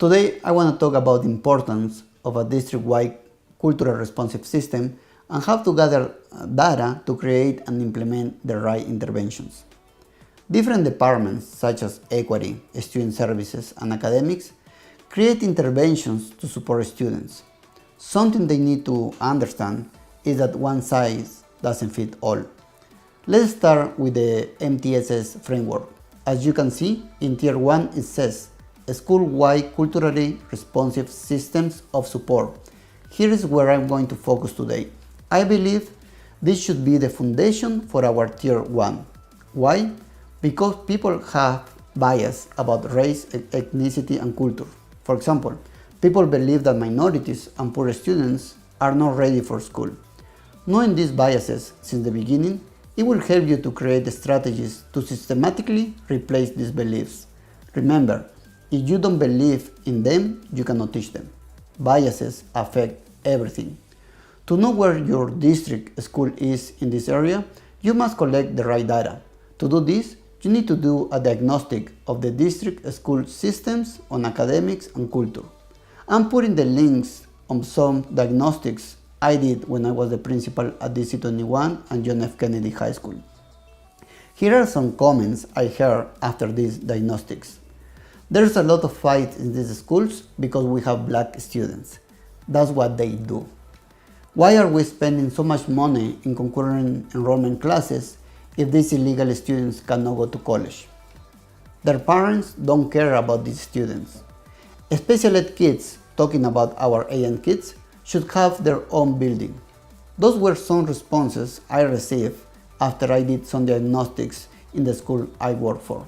Today, I want to talk about the importance of a district-wide cultural responsive system and how to gather data to create and implement the right interventions. Different departments such as equity, student services, and academics create interventions to support students. Something they need to understand is that one size doesn't fit all. Let's start with the MTSS framework. As you can see, in Tier 1 it says School-wide culturally responsive systems of support. Here is where I'm going to focus today. I believe this should be the foundation for our Tier 1. Why? Because people have bias about race, ethnicity, and culture. For example, people believe that minorities and poor students are not ready for school. Knowing these biases since the beginning, it will help you to create strategies to systematically replace these beliefs. Remember, if you don't believe in them, you cannot teach them. Biases affect everything. To know where your district school is in this area, you must collect the right data. To do this, you need to do a diagnostic of the district school systems on academics and culture. I'm putting the links on some diagnostics I did when I was the principal at DC-21 and John F. Kennedy High School. Here are some comments I heard after these diagnostics. There's a lot of fight in these schools because we have black students. That's what they do. Why are we spending so much money in concurrent enrollment classes if these illegal students cannot go to college? Their parents don't care about these students. Special ed kids, talking about our AN kids, should have their own building. Those were some responses I received after I did some diagnostics in the school I work for.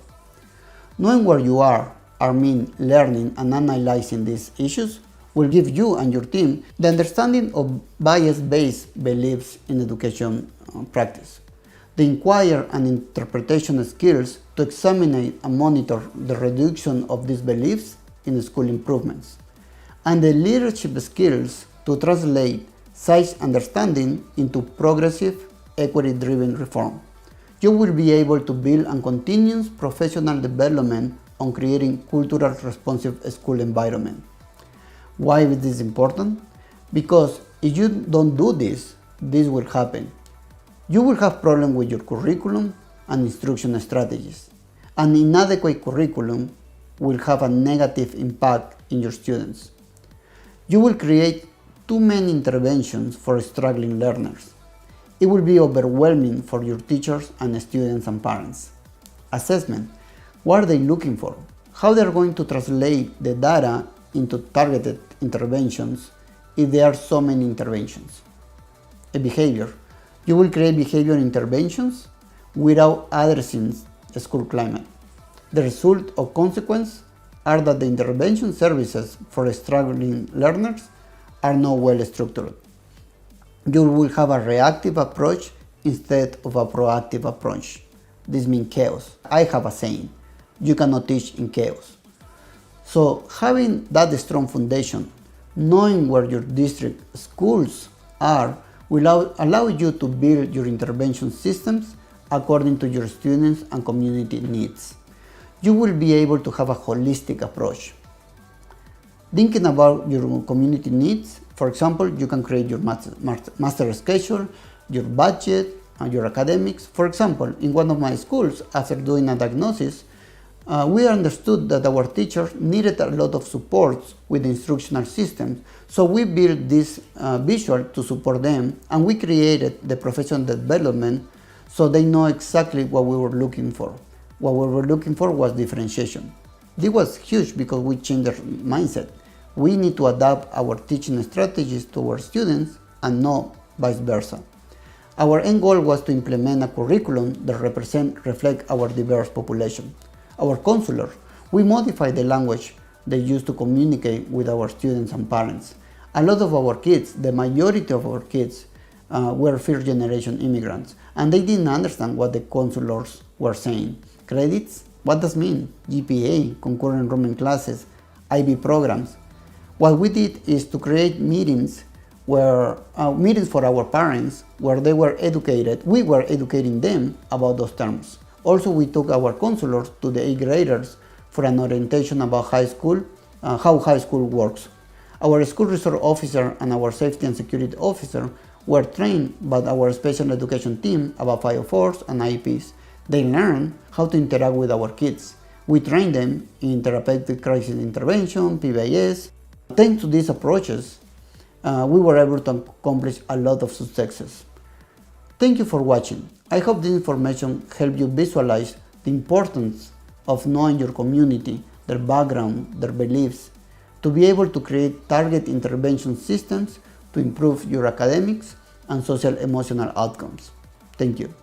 Knowing where you are, learning and analyzing these issues will give you and your team the understanding of bias-based beliefs in education practice, the inquiry and interpretation skills to examine and monitor the reduction of these beliefs in school improvements, and the leadership skills to translate such understanding into progressive, equity-driven reform. You will be able to build and continue professional development on creating cultural responsive school environment. Why is this important? Because if you don't do this, this will happen. You will have problems with your curriculum and instruction strategies. An inadequate curriculum will have a negative impact in your students. You will create too many interventions for struggling learners. It will be overwhelming for your teachers and students and parents. Assessment. What are they looking for? How they are going to translate the data into targeted interventions if there are so many interventions? A behavior. You will create behavior interventions without addressing the school climate. The result or consequence are that the intervention services for struggling learners are not well structured. You will have a reactive approach instead of a proactive approach. This means chaos. I have a saying, you cannot teach in chaos. So having that strong foundation, knowing where your district schools are, will allow you to build your intervention systems according to your students and community needs. You will be able to have a holistic approach. Thinking about your community needs, for example, you can create your master schedule, your budget, and your academics. For example, in one of my schools, after doing a diagnosis, we understood that our teachers needed a lot of support with the instructional systems. So we built this visual to support them, and we created the professional development so they know exactly what we were looking for. What we were looking for was differentiation. This was huge because we changed their mindset. We need to adapt our teaching strategies to our students and not vice versa. Our end goal was to implement a curriculum that reflect our diverse population. Our counselors, we modified the language they use to communicate with our students and parents. A lot of our kids, the majority of our kids, were first generation immigrants, and they didn't understand what the counselors were saying. Credits? What does it mean? GPA, concurrent enrollment classes, IB programs. What we did is to create meetings for our parents where they were educated. We were educating them about those terms. Also, we took our counselors to the 8th graders for an orientation about high school how high school works. Our school resource officer and our safety and security officer were trained by our special education team about 504s and IEPs. They learn how to interact with our kids. We train them in therapeutic crisis intervention, PBIS. Thanks to these approaches, we were able to accomplish a lot of successes. Thank you for watching. I hope this information helped you visualize the importance of knowing your community, their background, their beliefs, to be able to create target intervention systems to improve your academics and social emotional outcomes. Thank you.